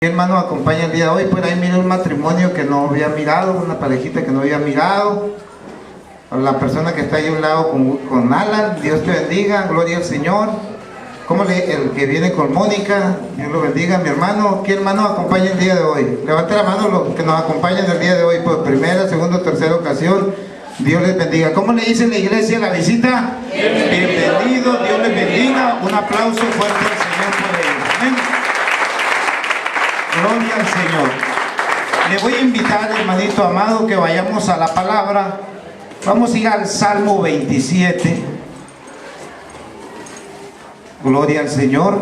Hermano, acompaña el día de hoy. Por ahí mira un matrimonio que no había mirado, una parejita que no había mirado. La persona que está ahí a un lado con Alan, Dios te bendiga, gloria al Señor. El que viene con Mónica, Dios lo bendiga, mi hermano. ¿Qué hermano acompaña el día de hoy? Levante la mano los que nos acompañan el día de hoy por primera, segunda, tercera ocasión. Dios les bendiga. ¿Cómo le dice la iglesia a la visita? Bienvenido, Dios les bendiga. Un aplauso fuerte al Señor por ellos. Amén. Gloria al Señor. Le voy a invitar, hermanito amado, que vayamos a la palabra. Vamos a ir al Salmo 27. Gloria al Señor.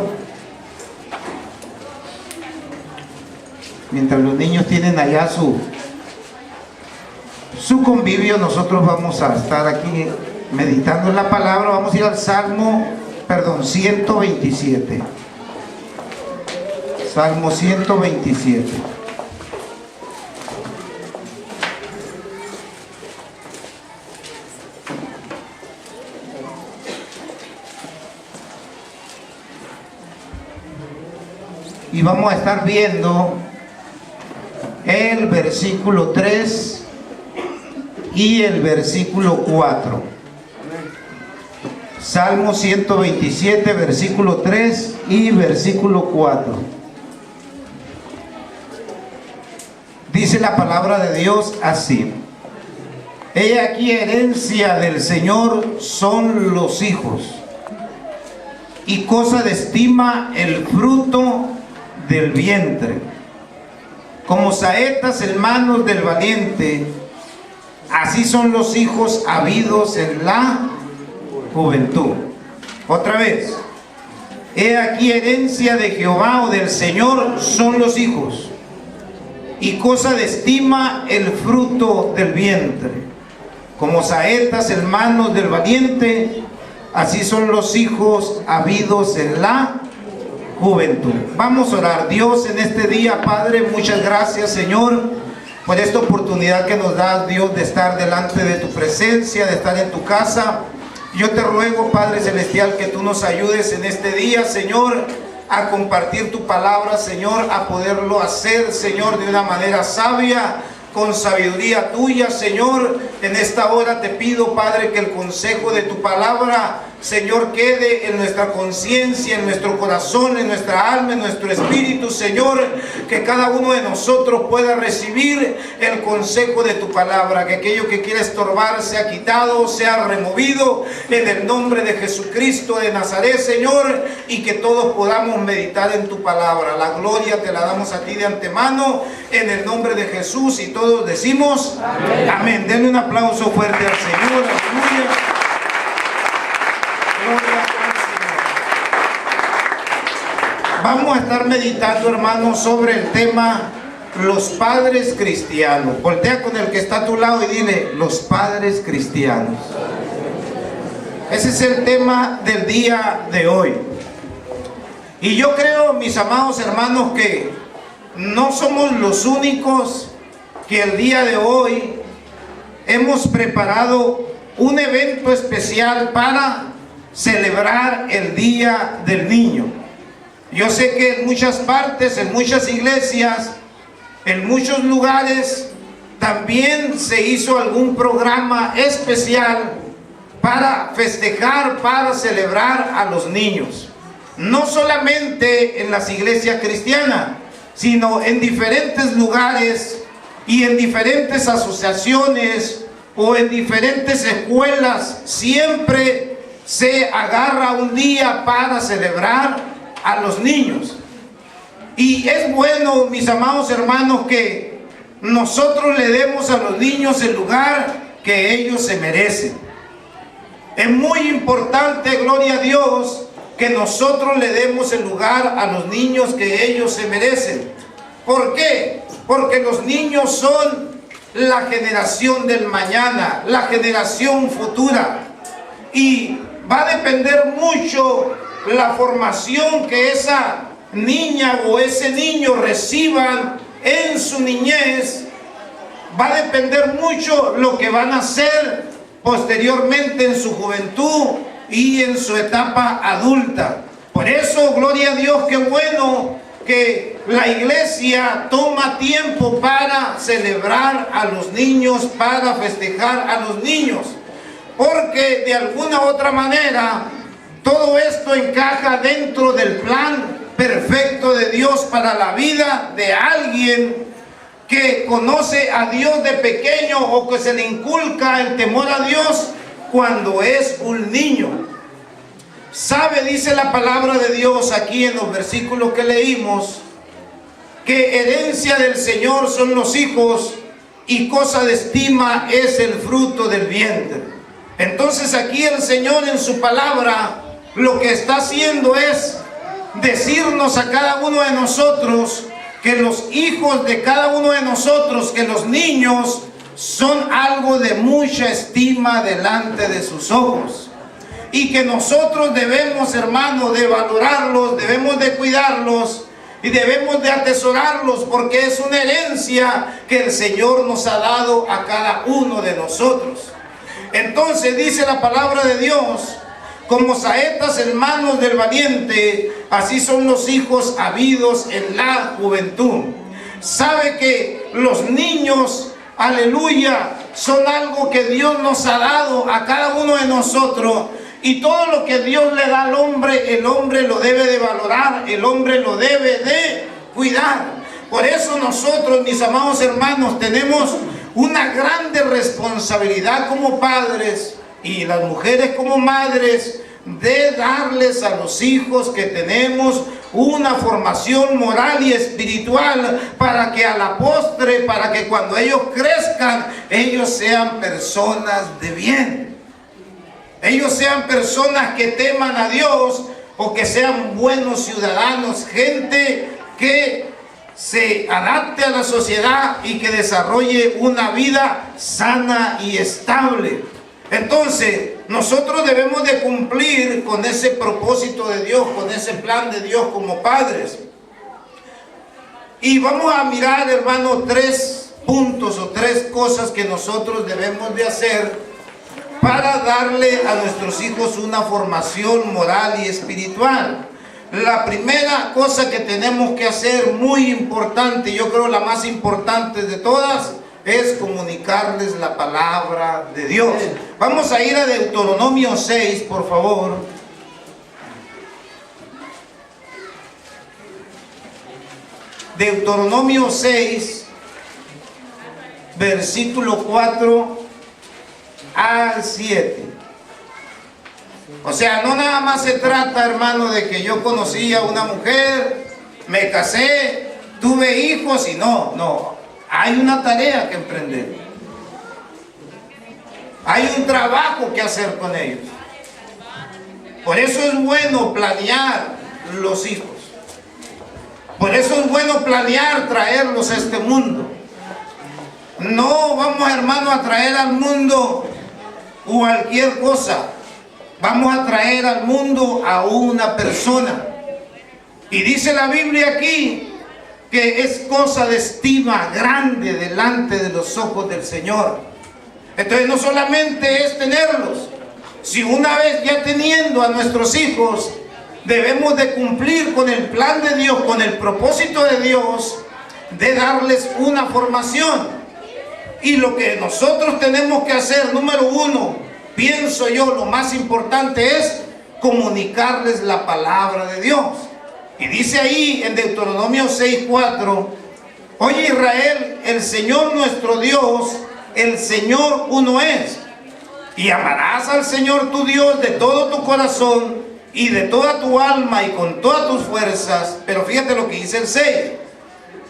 Mientras los niños tienen allá su convivio, nosotros vamos a estar aquí meditando en la palabra. Vamos a ir al Salmo 127. Salmo 127. Y vamos a estar viendo el versículo 3 y el versículo 4. Salmo 127, versículo 3 y versículo 4. Dice la palabra de Dios así: He aquí, herencia del Señor son los hijos, y cosa de estima el fruto del vientre. Como saetas en manos del valiente, así son los hijos habidos en la juventud. Otra vez: He aquí, herencia de Jehová o del Señor son los hijos, y cosa de estima el fruto del vientre. Como saetas en manos del valiente, así son los hijos habidos en la juventud. Vamos a orar. Dios, en este día, Padre, muchas gracias, Señor, por esta oportunidad que nos das, Dios, de estar delante de tu presencia, de estar en tu casa. Yo te ruego, Padre Celestial, que tú nos ayudes en este día, Señor, a compartir tu palabra, Señor, a poderlo hacer, Señor, de una manera sabia, con sabiduría tuya, Señor. En esta hora te pido, Padre, que el consejo de tu palabra, Señor, quede en nuestra conciencia, en nuestro corazón, en nuestra alma, en nuestro espíritu, Señor, que cada uno de nosotros pueda recibir el consejo de tu palabra, que aquello que quiera estorbar sea quitado, sea removido, en el nombre de Jesucristo de Nazaret, Señor, y que todos podamos meditar en tu palabra. La gloria te la damos a ti de antemano, en el nombre de Jesús, y todos decimos amén. Amén. Denle un aplauso fuerte al Señor. Aleluya. Vamos a estar meditando, hermanos, sobre el tema los padres cristianos. Voltea con el que está a tu lado y dile: los padres cristianos. Ese es el tema del día de hoy. Y yo creo, mis amados hermanos, que no somos los únicos que el día de hoy hemos preparado un evento especial para celebrar el Día del Niño. Yo sé que en muchas partes, en muchas iglesias, en muchos lugares, también se hizo algún programa especial para festejar, para celebrar a los niños. No solamente en las iglesias cristianas, sino en diferentes lugares y en diferentes asociaciones o en diferentes escuelas. Siempre se agarra un día para celebrar a los niños. Y es bueno, mis amados hermanos, que nosotros le demos a los niños el lugar que ellos se merecen. Es muy importante, gloria a Dios, que nosotros le demos el lugar a los niños que ellos se merecen. ¿Por qué? Porque los niños son la generación del mañana, la generación futura. Y va a depender mucho la formación que esa niña o ese niño reciban en su niñez. Va a depender mucho lo que van a hacer posteriormente en su juventud y en su etapa adulta. Por eso, gloria a Dios, qué bueno que la iglesia toma tiempo para celebrar a los niños, para festejar a los niños, porque de alguna u otra manera todo esto encaja dentro del plan perfecto de Dios para la vida de alguien que conoce a Dios de pequeño o que se le inculca el temor a Dios cuando es un niño. Sabe, dice la palabra de Dios aquí en los versículos que leímos, que herencia del Señor son los hijos y cosa de estima es el fruto del vientre. Entonces aquí el Señor en su palabra lo que está haciendo es decirnos a cada uno de nosotros que los hijos de cada uno de nosotros, que los niños son algo de mucha estima delante de sus ojos, y que nosotros debemos, hermanos, de valorarlos, debemos de cuidarlos y debemos de atesorarlos, porque es una herencia que el Señor nos ha dado a cada uno de nosotros. Entonces dice la palabra de Dios: como saetas en manos del valiente, así son los hijos habidos en la juventud. Sabe que los niños, aleluya, son algo que Dios nos ha dado a cada uno de nosotros. Y todo lo que Dios le da al hombre, el hombre lo debe de valorar, el hombre lo debe de cuidar. Por eso nosotros, mis amados hermanos, tenemos una grande responsabilidad como padres, y las mujeres como madres, de darles a los hijos que tenemos una formación moral y espiritual, para que a la postre, para que cuando ellos crezcan, ellos sean personas de bien. Ellos sean personas que teman a Dios, o que sean buenos ciudadanos, gente que se adapte a la sociedad y que desarrolle una vida sana y estable. Entonces, nosotros debemos de cumplir con ese propósito de Dios, con ese plan de Dios como padres. Y vamos a mirar, hermano, 3 puntos o 3 cosas que nosotros debemos de hacer para darle a nuestros hijos una formación moral y espiritual. La primera cosa que tenemos que hacer, muy importante, yo creo la más importante de todas, es comunicarles la palabra de Dios. Vamos a ir a Deuteronomio 6, por favor. Deuteronomio 6, versículo 4 al 7. O sea, no nada más se trata, hermano, de que yo conocí a una mujer, me casé, tuve hijos y no. Hay una tarea que emprender. Hay un trabajo que hacer con ellos. Por eso es bueno planear los hijos. Por eso es bueno planear traerlos a este mundo. No vamos, hermano, a traer al mundo cualquier cosa. Vamos a traer al mundo a una persona. Y dice la Biblia aquí que es cosa de estima grande delante de los ojos del Señor. Entonces no solamente es tenerlos, si una vez ya teniendo a nuestros hijos, debemos de cumplir con el plan de Dios, con el propósito de Dios, de darles una formación. Y lo que nosotros tenemos que hacer, número 1, pienso yo, lo más importante es comunicarles la palabra de Dios. Y dice ahí en Deuteronomio 6:4: oye Israel, el Señor nuestro Dios, el Señor uno es. Y amarás al Señor tu Dios de todo tu corazón y de toda tu alma y con todas tus fuerzas. Pero fíjate lo que dice el 6: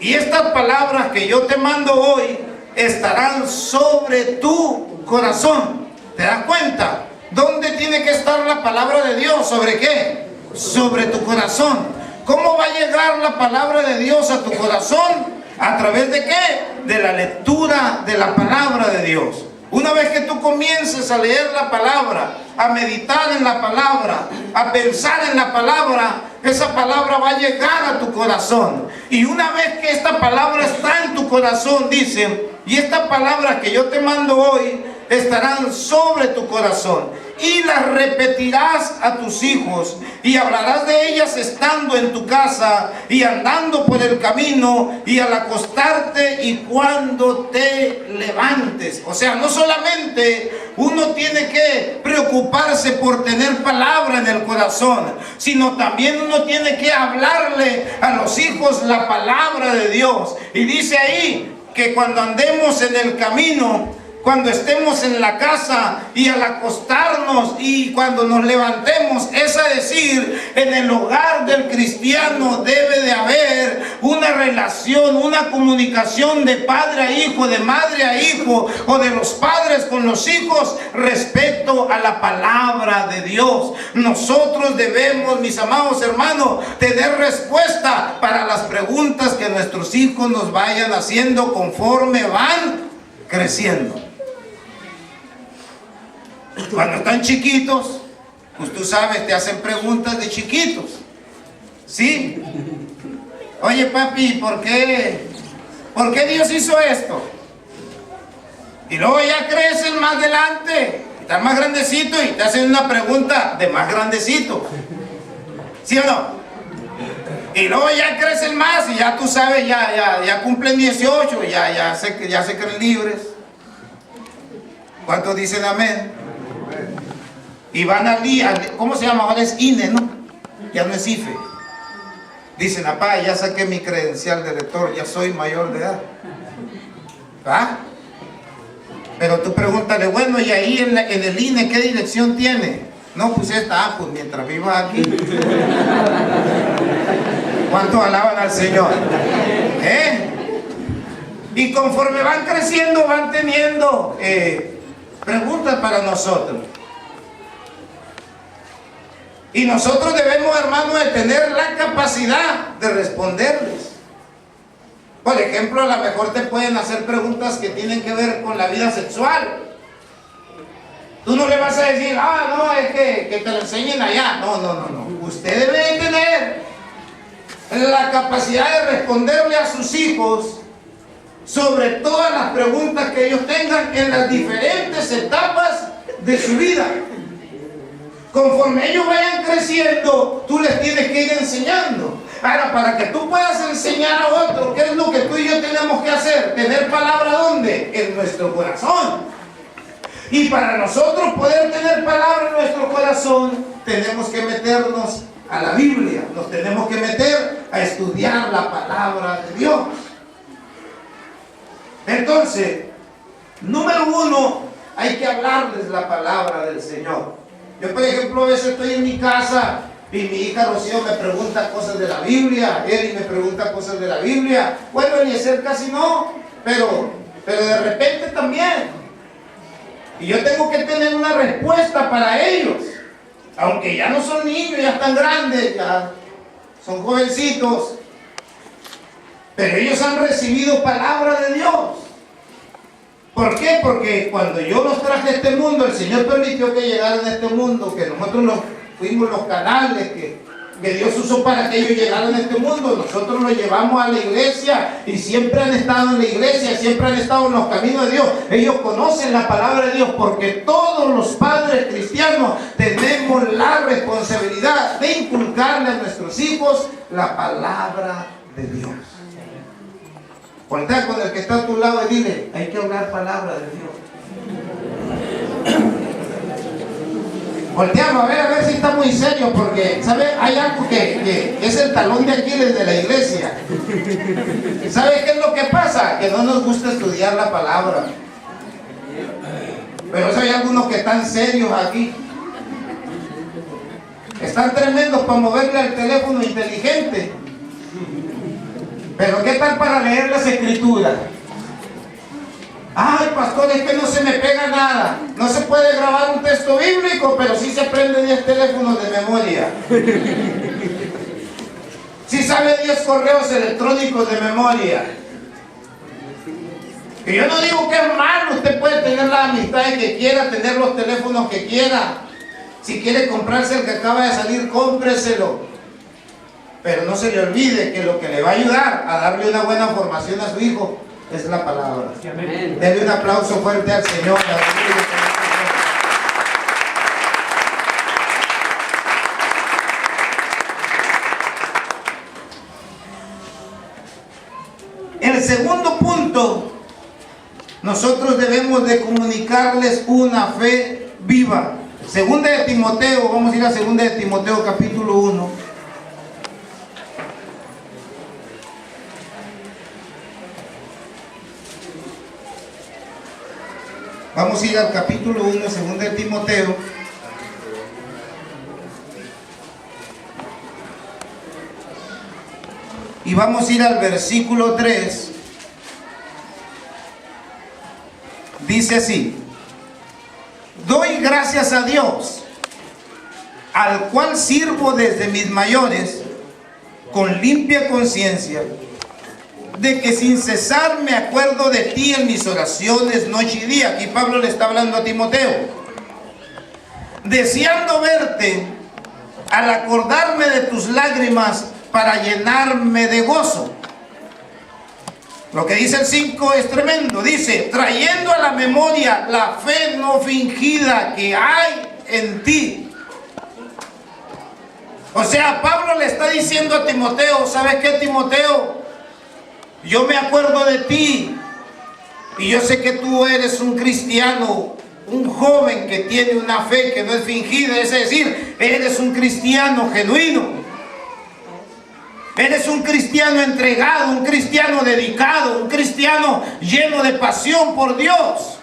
y estas palabras que yo te mando hoy estarán sobre tu corazón. ¿Te das cuenta? ¿Dónde tiene que estar la palabra de Dios? ¿Sobre qué? Sobre tu corazón. ¿Cómo va a llegar la palabra de Dios a tu corazón? ¿A través de qué? De la lectura de la palabra de Dios. Una vez que tú comiences a leer la palabra, a meditar en la palabra, a pensar en la palabra, esa palabra va a llegar a tu corazón. Y una vez que esta palabra está en tu corazón, dice, y esta palabra que yo te mando hoy estarán sobre tu corazón. y las repetirás a tus hijos, y hablarás de ellas estando en tu casa y andando por el camino y al acostarte y cuando te levantes. O sea, no solamente uno tiene que preocuparse por tener palabra en el corazón, sino también uno tiene que hablarle a los hijos la palabra de Dios. Y dice ahí que cuando andemos en el camino, cuando estemos en la casa y al acostarnos y cuando nos levantemos, es a decir, en el hogar del cristiano debe de haber una relación, una comunicación de padre a hijo, de madre a hijo, o de los padres con los hijos respecto a la palabra de Dios. Nosotros debemos, mis amados hermanos, tener respuesta para las preguntas que nuestros hijos nos vayan haciendo conforme van creciendo. Cuando están chiquitos, pues tú sabes, te hacen preguntas de chiquitos, ¿sí? Oye papi, ¿por qué Dios hizo esto? Y luego ya crecen más adelante, están más grandecitos y te hacen una pregunta de más grandecito, ¿sí o no? Y luego ya crecen más y ya tú sabes, ya cumplen 18, ya se creen libres. ¿Cuántos dicen amén? Y van al ¿cómo se llama? Ahora es INE, ¿no? Ya no es IFE. Dicen, papá, ya saqué mi credencial de lector, ya soy mayor de edad. ¿Ah? Pero tú pregúntale, bueno, y ahí en el INE, ¿qué dirección tiene? No, pues esta, pues mientras viva aquí. ¿Cuánto alaban al Señor? Y conforme van creciendo, van teniendo preguntas para nosotros. Y nosotros debemos, hermanos, de tener la capacidad de responderles. Por ejemplo, a lo mejor te pueden hacer preguntas que tienen que ver con la vida sexual. Tú no le vas a decir, no, es que te lo enseñen allá. No. Usted debe de tener la capacidad de responderle a sus hijos sobre todas las preguntas que ellos tengan en las diferentes etapas de su vida. Conforme ellos vayan creciendo, tú les tienes que ir enseñando. Ahora, para que tú puedas enseñar a otro, ¿qué es lo que tú y yo tenemos que hacer? Tener palabra ¿dónde? En nuestro corazón. Y para nosotros poder tener palabra en nuestro corazón, tenemos que meternos a la Biblia. Nos tenemos que meter a estudiar la palabra de Dios. Entonces, número uno, hay que hablarles la palabra del Señor. Yo, por ejemplo, a veces estoy en mi casa y mi hija Rocío me pregunta cosas de la Biblia, Eri me pregunta cosas de la Biblia. Bueno, Eliezer casi no, pero de repente también. Y yo tengo que tener una respuesta para ellos. Aunque ya no son niños, ya están grandes, ya son jovencitos. Pero ellos han recibido palabra de Dios. ¿Por qué? Porque cuando yo los traje a este mundo, el Señor permitió que llegaran a este mundo, que nosotros fuimos los canales que Dios usó para que ellos llegaran a este mundo. Nosotros los llevamos a la iglesia y siempre han estado en la iglesia, siempre han estado en los caminos de Dios. Ellos conocen la palabra de Dios porque todos los padres cristianos tenemos la responsabilidad de inculcarle a nuestros hijos la palabra de Dios. Voltea con el que está a tu lado y dile, hay que hablar palabra de Dios. Volteamos a ver si está muy serio, porque, ¿sabe? Hay algo que es el talón de Aquiles de la iglesia. ¿Sabe qué es lo que pasa? Que no nos gusta estudiar la palabra. Pero hay algunos que están serios aquí. Están tremendos para moverle al teléfono inteligente. Pero ¿qué tal para leer las escrituras? Ay, pastor, es que no se me pega nada. No se puede grabar un texto bíblico, pero sí se aprende 10 teléfonos de memoria. Sí sabe 10 correos electrónicos de memoria. Y yo no digo que es malo, usted puede tener la amistad que quiera, tener los teléfonos que quiera. Si quiere comprarse el que acaba de salir, cómpreselo. Pero no se le olvide que lo que le va a ayudar a darle una buena formación a su hijo es la palabra. Denle un aplauso fuerte al Señor. segundo punto, nosotros debemos de comunicarles una fe viva. Segunda de Timoteo, vamos a ir a segunda de Timoteo capítulo 1. Vamos a ir al capítulo 1, segunda de Timoteo. Y vamos a ir al versículo 3. Dice así: doy gracias a Dios, al cual sirvo desde mis mayores, con limpia conciencia, de que sin cesar me acuerdo de ti en mis oraciones noche y día. Aquí Pablo le está hablando a Timoteo, deseando verte, al acordarme de tus lágrimas, para llenarme de gozo. Lo que dice el 5 es tremendo. Dice: trayendo a la memoria la fe no fingida que hay en ti. O sea, Pablo le está diciendo a Timoteo: ¿sabes qué, Timoteo? Yo me acuerdo de ti, y yo sé que tú eres un cristiano, un joven que tiene una fe que no es fingida, es decir, eres un cristiano genuino. Eres un cristiano entregado, un cristiano dedicado, un cristiano lleno de pasión por Dios.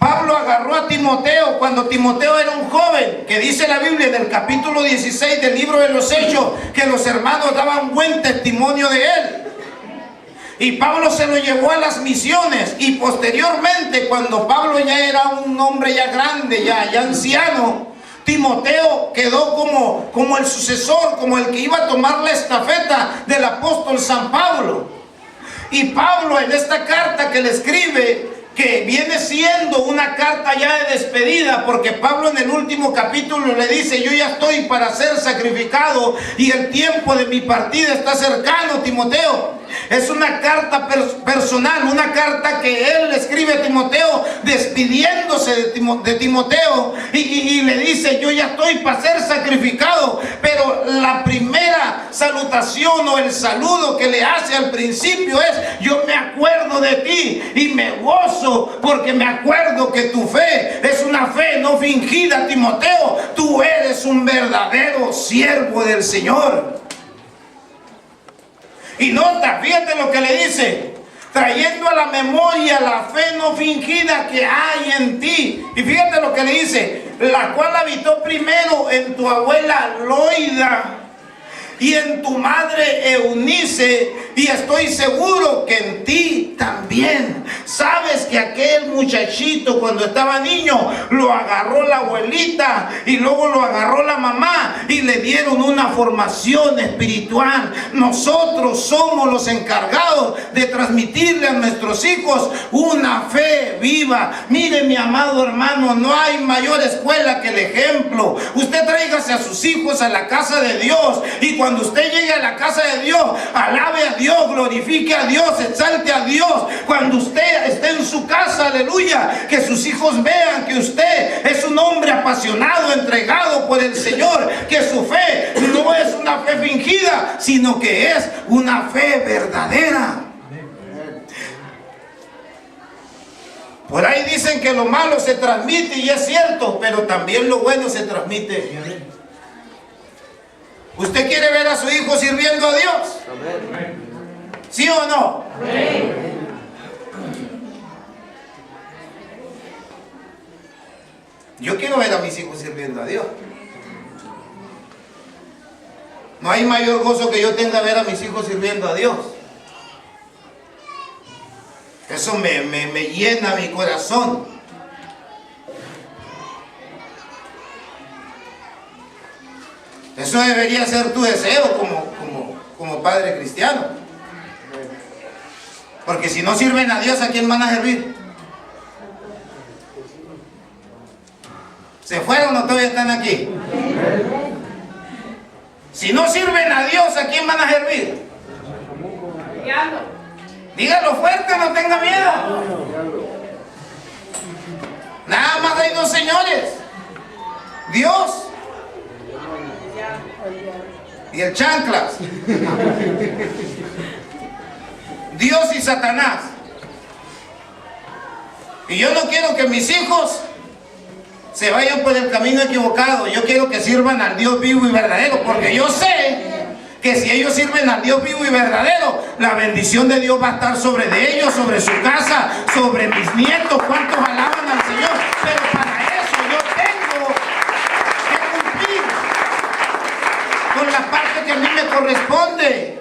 Pablo agarró a Timoteo cuando Timoteo era un joven, que dice la Biblia en el capítulo 16 del libro de los Hechos, que los hermanos daban buen testimonio de él. Y Pablo se lo llevó a las misiones, y posteriormente, cuando Pablo ya era un hombre ya grande, ya anciano, Timoteo quedó como el sucesor, como el que iba a tomar la estafeta del apóstol San Pablo. Y Pablo, en esta carta que le escribe, que viene siendo una carta ya de despedida, porque Pablo en el último capítulo le dice: yo ya estoy para ser sacrificado y el tiempo de mi partida está cercano, Timoteo. Es una carta personal, una carta que él le escribe a Timoteo, despidiéndose de Timoteo, y le dice: yo ya estoy para ser sacrificado. Pero la primera salutación o el saludo que le hace al principio es: yo me acuerdo de ti y me gozo porque me acuerdo que tu fe es una fe no fingida, Timoteo. Tú eres un verdadero siervo del Señor. Y nota, fíjate lo que le dice: trayendo a la memoria la fe no fingida que hay en ti. Y fíjate lo que le dice: la cual habitó primero en tu abuela Loida y en tu madre Eunice, y estoy seguro que en ti también. Sabes que aquel muchachito, cuando estaba niño, lo agarró la abuelita y luego lo agarró la mamá y le dieron una formación espiritual. Nosotros somos los encargados de transmitirle a nuestros hijos una fe viva. Mire, mi amado hermano, no hay mayor escuela que el ejemplo. Usted tráigase a sus hijos a la casa de Dios, y cuando usted llegue a la casa de Dios, alabe a Dios, glorifique a Dios, exalte a Dios. Cuando usted esté en su casa, aleluya, que sus hijos vean que usted es un hombre apasionado, entregado por el Señor, que su fe no es una fe fingida, sino que es una fe verdadera. Por ahí dicen que lo malo se transmite, y es cierto, pero también lo bueno se transmite. ¿Usted quiere ver a su hijo sirviendo a Dios? ¿Sí o no? Yo quiero ver a mis hijos sirviendo a Dios. No hay mayor gozo que yo tenga ver a mis hijos sirviendo a Dios. Eso me llena mi corazón. Eso debería ser tu deseo como padre cristiano. Porque si no sirven a Dios, ¿a quién van a servir? ¿Se fueron o todavía están aquí? Si no sirven a Dios, ¿a quién van a servir? Dígalo fuerte, no tenga miedo. Nada más hay dos señores: Dios y el chanclas. Dios y Satanás. Y yo no quiero que mis hijos se vayan por el camino equivocado. Yo quiero que sirvan al Dios vivo y verdadero, porque yo sé que si ellos sirven al Dios vivo y verdadero, la bendición de Dios va a estar sobre de ellos, sobre su casa, sobre mis nietos. ¿Cuántos alaban al Señor? Pero para eso yo tengo que cumplir con la parte que a mí me corresponde.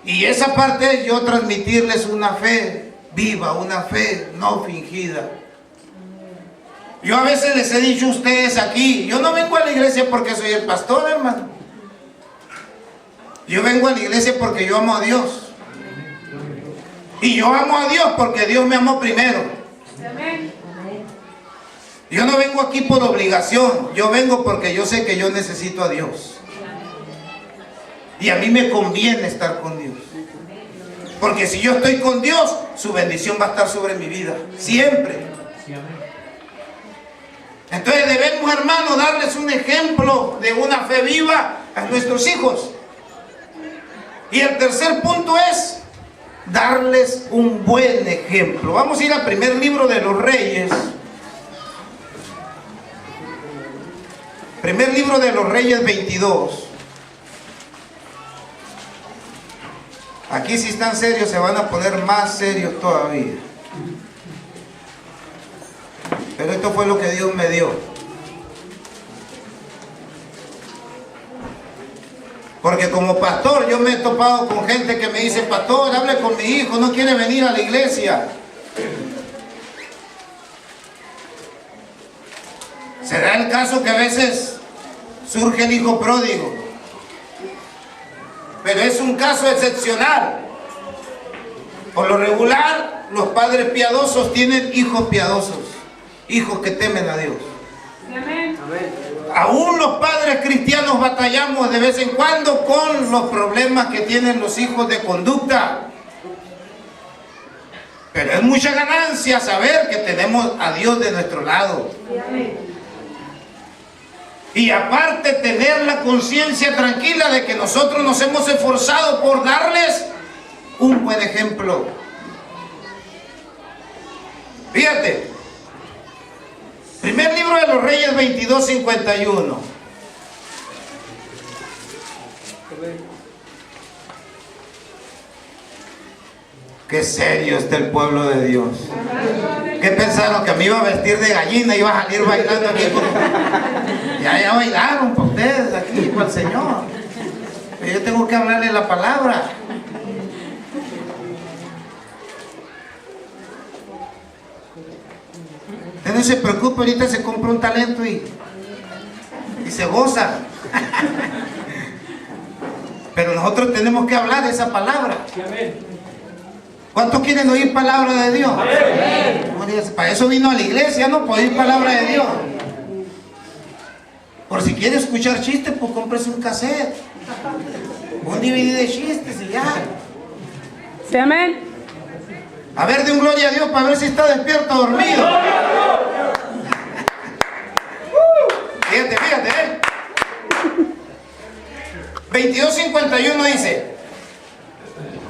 Y esa parte es yo transmitirles una fe viva, una fe no fingida. Yo a veces les he dicho a ustedes aquí, yo no vengo a la iglesia porque soy el pastor, hermano. Yo vengo a la iglesia porque yo amo a Dios. Y yo amo a Dios porque Dios me amó primero. Yo no vengo aquí por obligación, yo vengo porque yo sé que yo necesito a Dios. Y a mí me conviene estar con Dios. Porque si yo estoy con Dios, su bendición va a estar sobre mi vida, siempre. Entonces debemos, hermanos, darles un ejemplo de una fe viva a nuestros hijos. Y el tercer punto es darles un buen ejemplo. Vamos a ir al primer libro de los Reyes. Primer libro de los Reyes 22. Aquí si están serios se van a poner más serios todavía. Pero esto fue lo que Dios me dio. Porque como pastor yo me he topado con gente que me dice: pastor, hable con mi hijo, no quiere venir a la iglesia. Se da el caso que a veces surge el hijo pródigo, pero es un caso excepcional. Por lo regular, los padres piadosos tienen hijos piadosos, hijos que temen a Dios. Amén. Aún los padres cristianos batallamos de vez en cuando con los problemas que tienen los hijos de conducta. Pero es mucha ganancia saber que tenemos a Dios de nuestro lado. Y aparte tener la conciencia tranquila de que nosotros nos hemos esforzado por darles un buen ejemplo. Fíjate, primer libro de los Reyes 22:51. Qué serio está el pueblo de Dios. ¿Qué pensaron? ¿Que me iba a vestir de gallina y iba a salir bailando aquí? Ya bailaron para ustedes aquí, para el Señor. Pero yo tengo que hablarle la palabra. Usted no se preocupe, ahorita se compra un talento y se goza. Pero nosotros tenemos que hablar esa palabra. ¿Cuántos quieren oír palabra de Dios? Para eso vino a la iglesia, ¿no? Para oír palabra de Dios. Por si quiere escuchar chistes, pues cómprese un cassette, un DVD de chistes y ya. Sí, amén. A ver, de un gloria a Dios para ver si está despierto o dormido. Fíjate, 22:51 dice: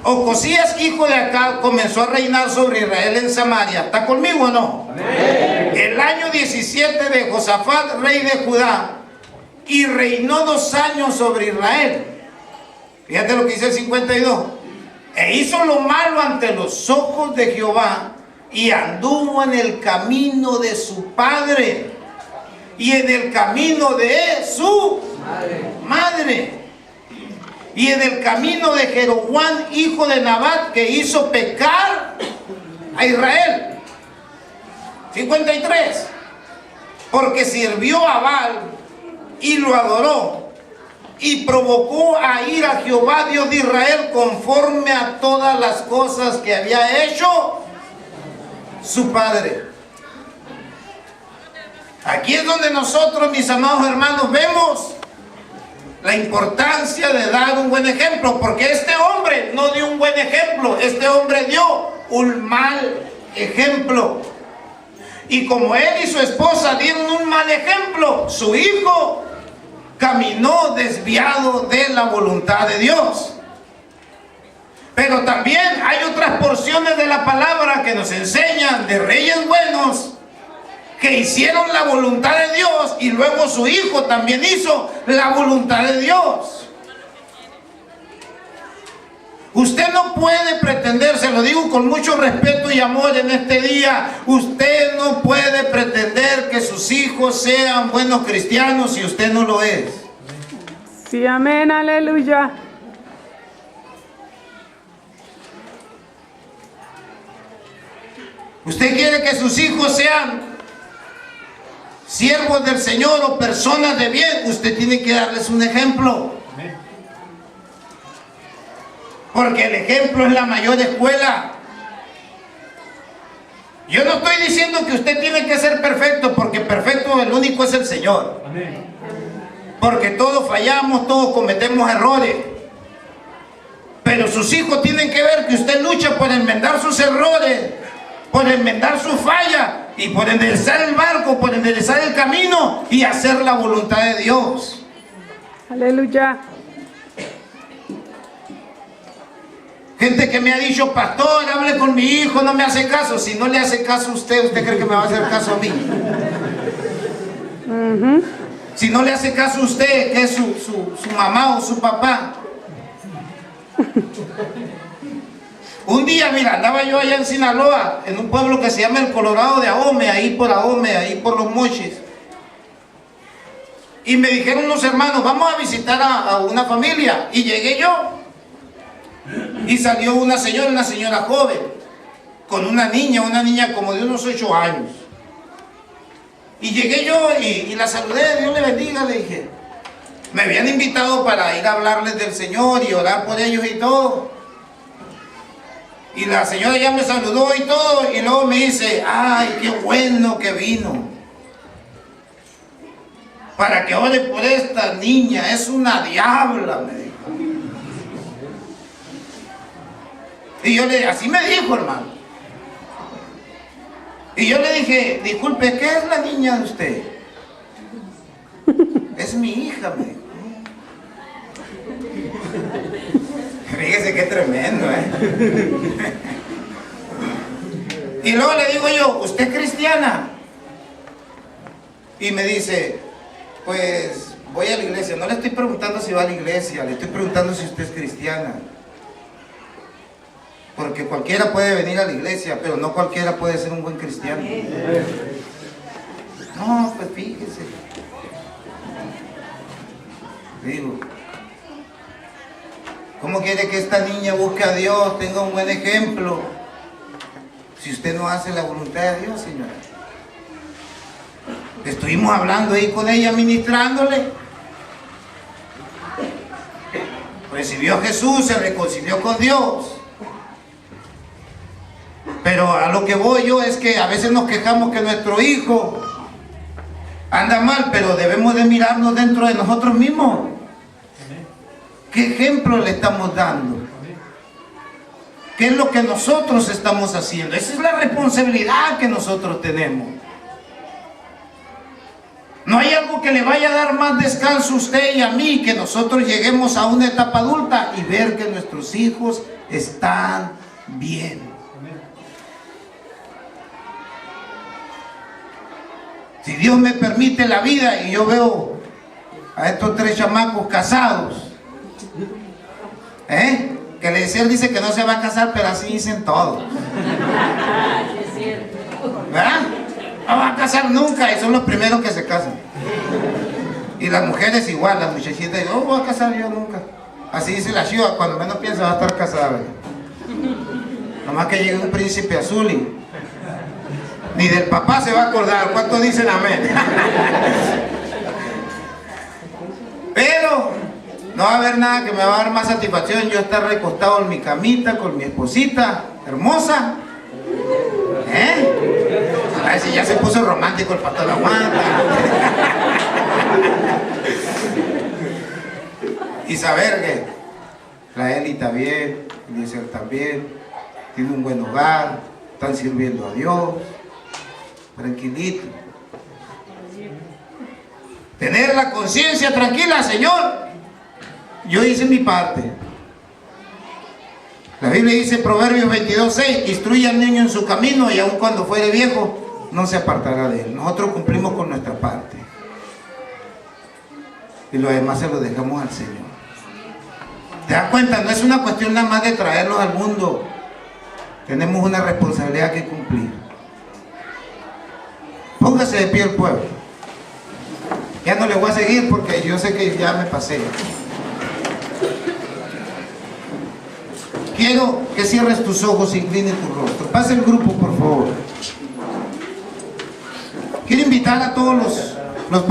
Ocosías, hijo de Acab, comenzó a reinar sobre Israel en Samaria. ¿Está conmigo o no? Amén. El año 17 de Josafat, rey de Judá, y reinó 2 años sobre Israel. Fíjate lo que dice el 52. E hizo lo malo ante los ojos de Jehová, y anduvo en el camino de su padre, y en el camino de su madre, y en el camino de Jeroboam, hijo de Nabat, que hizo pecar a Israel. 53. Porque sirvió a Baal y lo adoró, y provocó a ir a Jehová Dios de Israel conforme a todas las cosas que había hecho su padre. Aquí es donde nosotros, mis amados hermanos, vemos la importancia de dar un buen ejemplo, porque este hombre no dio un buen ejemplo, este hombre dio un mal ejemplo. Y como él y su esposa dieron un mal ejemplo, su hijo caminó desviado de la voluntad de Dios. Pero también porciones de la palabra que nos enseñan de reyes buenos que hicieron la voluntad de Dios y luego su hijo también hizo la voluntad de Dios. Usted no puede pretender, se lo digo con mucho respeto y amor en este día, usted no puede pretender que sus hijos sean buenos cristianos si usted no lo es. Sí, amén, aleluya. Usted quiere que sus hijos sean siervos del Señor o personas de bien, usted tiene que darles un ejemplo. Porque el ejemplo es la mayor escuela. Yo no estoy diciendo que usted tiene que ser perfecto, porque perfecto el único es el Señor. Porque todos fallamos, todos cometemos errores. Pero sus hijos tienen que ver que usted lucha por enmendar sus errores, por enmendar sus fallas y por enderezar el barco, por enderezar el camino y hacer la voluntad de Dios. Aleluya. Gente que me ha dicho, pastor, hable con mi hijo, no me hace caso. Si no le hace caso a usted, ¿usted cree que me va a hacer caso a mí? Si no le hace caso a usted, que es su mamá o su papá. Un día, mira, andaba yo allá en Sinaloa, en un pueblo que se llama el Colorado de Ahome, ahí por los Mochis. Y me dijeron unos hermanos, vamos a visitar a una familia. Y llegué yo. Y salió una señora joven, con una niña como de unos 8 años. Y llegué yo y la saludé, Dios le bendiga, le dije. Me habían invitado para ir a hablarles del Señor y orar por ellos y todo. Y la señora ya me saludó y todo, y luego me dice, ay, qué bueno que vino. Para que ore por esta niña, es una diabla, me dijo. Y yo así me dijo, hermano. Y yo le dije, disculpe, ¿qué es la niña de usted? Es mi hija, me dijo. Fíjese qué tremendo, Y luego le digo yo, ¿usted es cristiana? Y me dice, pues voy a la iglesia. No le estoy preguntando si va a la iglesia, le estoy preguntando si usted es cristiana. Porque cualquiera puede venir a la iglesia, pero no cualquiera puede ser un buen cristiano. No, pues fíjese. Digo, ¿cómo quiere que esta niña busque a Dios, tenga un buen ejemplo, si usted no hace la voluntad de Dios, señora? Estuvimos hablando ahí con ella, ministrándole. Recibió a Jesús, se reconcilió con Dios. Pero a lo que voy yo es que a veces nos quejamos que nuestro hijo anda mal, pero debemos de mirarnos dentro de nosotros mismos. ¿Qué ejemplo le estamos dando? ¿Qué es lo que nosotros estamos haciendo? Esa es la responsabilidad que nosotros tenemos. No hay algo que le vaya a dar más descanso a usted y a mí, que nosotros lleguemos a una etapa adulta y ver que nuestros hijos están bien. Si Dios me permite la vida y yo veo a estos 3 chamacos casados, que él dice que no se va a casar, pero así dicen todos. ¿Verdad? No van a casar nunca y son los primeros que se casan. Y las mujeres igual, las muchachitas, no voy a casar yo nunca. Así dice la chiva, cuando menos piensa va a estar casada. ¿Verdad? Nomás que llegue un príncipe azul y ni del papá se va a acordar. ¿Cuántos dicen amén? Pero no va a haber nada que me va a dar más satisfacción yo estar recostado en mi camita con mi esposita hermosa. A ver si ya se puso romántico el pastor, aguanta. Y saber que la Eli está bien, Eliezer está bien, tiene un buen hogar, están sirviendo a Dios, tranquilito. Tener la conciencia tranquila, Señor, yo hice mi parte. La Biblia dice, Proverbios 22:6, instruye al niño en su camino y aun cuando fuere viejo, no se apartará de él. Nosotros cumplimos con nuestra parte. Y lo demás se lo dejamos al Señor. ¿Te das cuenta? No es una cuestión nada más de traerlos al mundo. Tenemos una responsabilidad que cumplir. Póngase de pie el pueblo. Ya no le voy a seguir porque yo sé que ya me pasé. Quiero que cierres tus ojos e inclines tu rostro. Pasa el grupo, por favor. Quiero invitar a todos los papás.